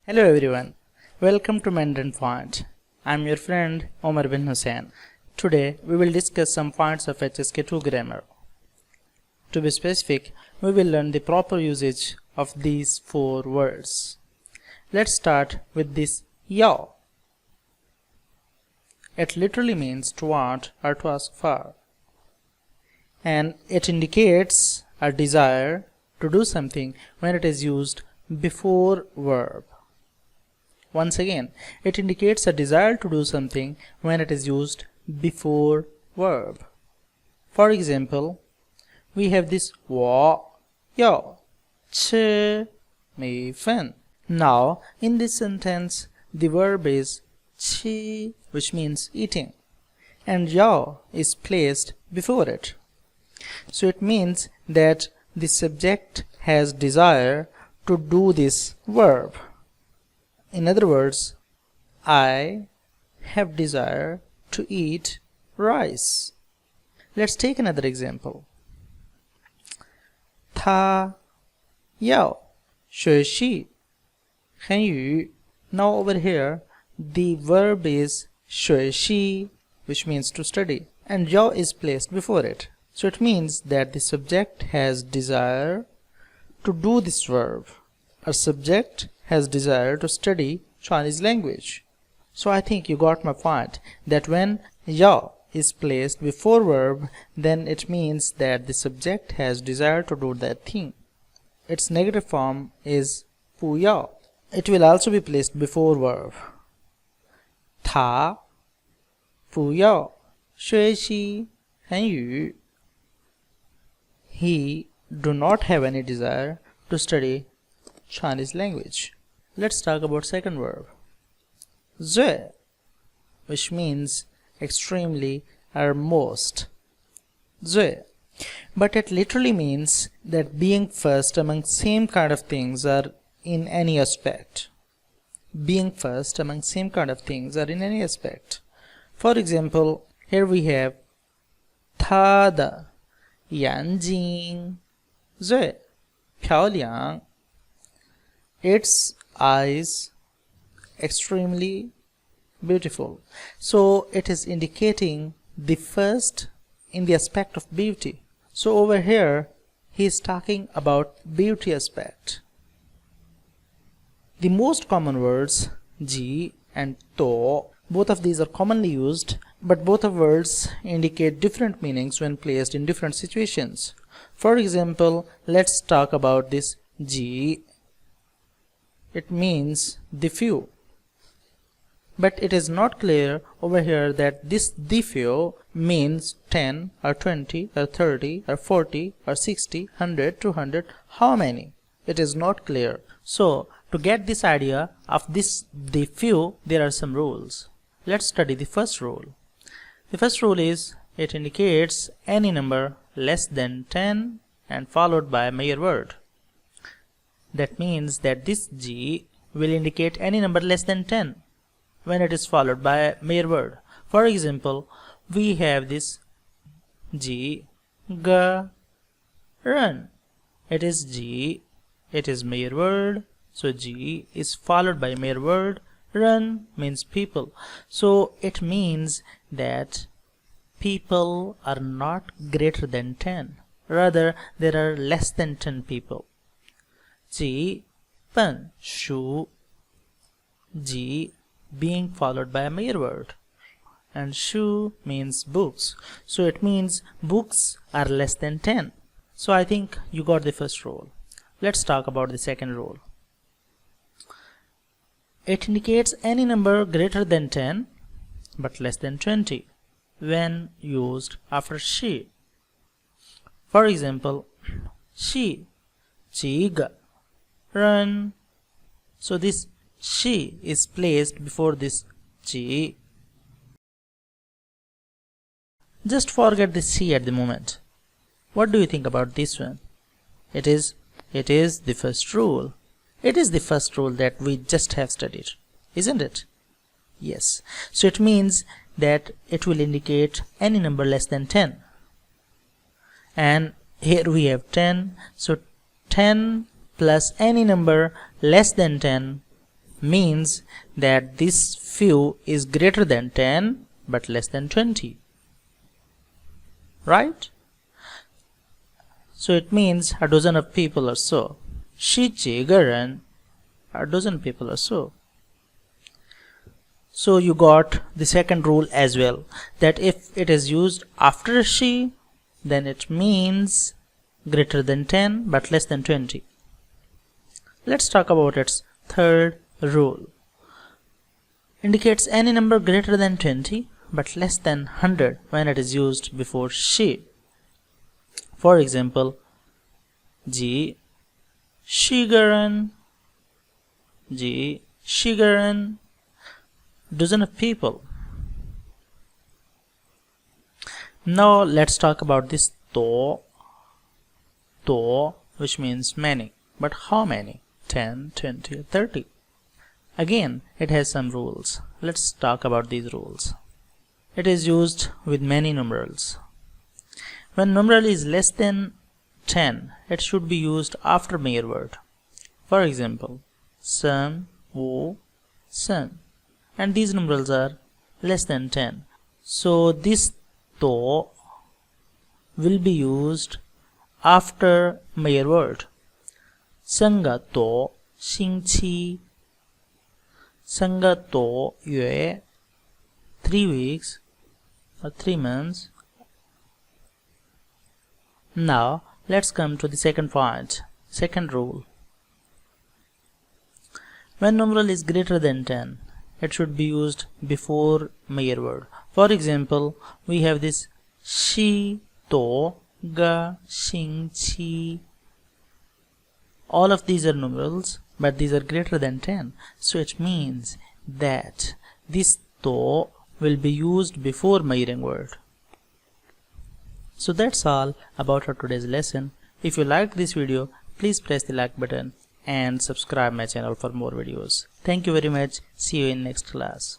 Hello everyone, welcome to Mandarin Point. I'm your friend Omar bin Hussein. Today we will discuss some points of HSK-2 grammar. To be specific, we will learn the proper usage of these four words. Let's start with this yao. It literally means to want or to ask for, and it indicates a desire to do something when it is used before verb. Once again, it indicates a desire to do something when it is used before verb. For example, we have this 我要吃米粉. Now, in this sentence, the verb is 吃, which means eating, and 要 is placed before it. So it means that the subject has desire to do this verb. In other words, I have desire to eat rice. Let's take another example. 他要学习汉语. Now over here, the verb is 学习, which means to study, and 要 is placed before it. So it means that the subject has desire to do this verb. A subject has desire to study Chinese language. So I think you got my point, that when ya is placed before verb, then it means that the subject has desire to do that thing. Its negative form is 不要. It will also be placed before verb. 他不要学习汉语. He do not have any desire to study Chinese language. Let's talk about second verb, 最, which means extremely or most. 最. But it literally means that being first among same kind of things or in any aspect. Being first among same kind of things or in any aspect. For example, here we have 他的眼睛最漂亮. Its eyes extremely beautiful. So it is indicating the first in the aspect of beauty. So over here he is talking about beauty aspect. The most common words ji and to, both of these are commonly used, but both of words indicate different meanings when placed in different situations. For example, let's talk about this ji. It means the few, but it is not clear over here that this the few means 10 or 20 or 30 or 40 or 60, 100, 200, how many? It is not clear. So to get this idea of this the few, there are some rules. Let's study the first rule. The first rule is it indicates any number less than 10 and followed by a mere word. That means that this G will indicate any number less than 10 when it is followed by a mere word. For example, we have this G, G, run. It is G, it is mere word, so G is followed by mere word. Run means people, so it means that people are not greater than 10, rather there are less than 10 people. 几本书, Ji being followed by a mere word, and shu means books, so it means books are less than 10. So I think you got the first rule. Let's talk about the second rule. It indicates any number greater than 10 but less than 20 when used after she. For example, she, 几个 run. So this she is placed before this ji. Just forget this she at the moment. What do you think about this one? It is the first rule. It is the first rule that we just have studied, isn't it? Yes. So it means that it will indicate any number less than 10. And here we have 10. So 10 plus any number less than 10 means that this few is greater than 10 but less than 20, right? So it means a dozen of people or so. 十几个人, a dozen people or so. So you got the second rule as well, that if it is used after she, then it means greater than 10 but less than 20. Let's talk about its third rule. Indicates any number greater than 20 but less than 100 when it is used before she. For example, 几十个人, 几十个人, dozen of people. Now let's talk about this 多, which means many. But how many? 10, 20, 30. Again, it has some rules. Let's talk about these rules. It is used with many numerals. When numeral is less than 10, it should be used after mere word. For example, 三, 五, 三. And these numerals are less than 10. So this 多 will be used after mere word. 三个多星期, 三个多月, 3 weeks or 3 months. Now let's come to the second point, second rule. When numeral is greater than 10, it should be used before mere word. For example, we have this 十多个星期. All of these are numerals, but these are greater than 10. So it means that this 多 will be used before mere word. So that's all about our today's lesson. If you liked this video, please press the like button and subscribe my channel for more videos. Thank you very much. See you in next class.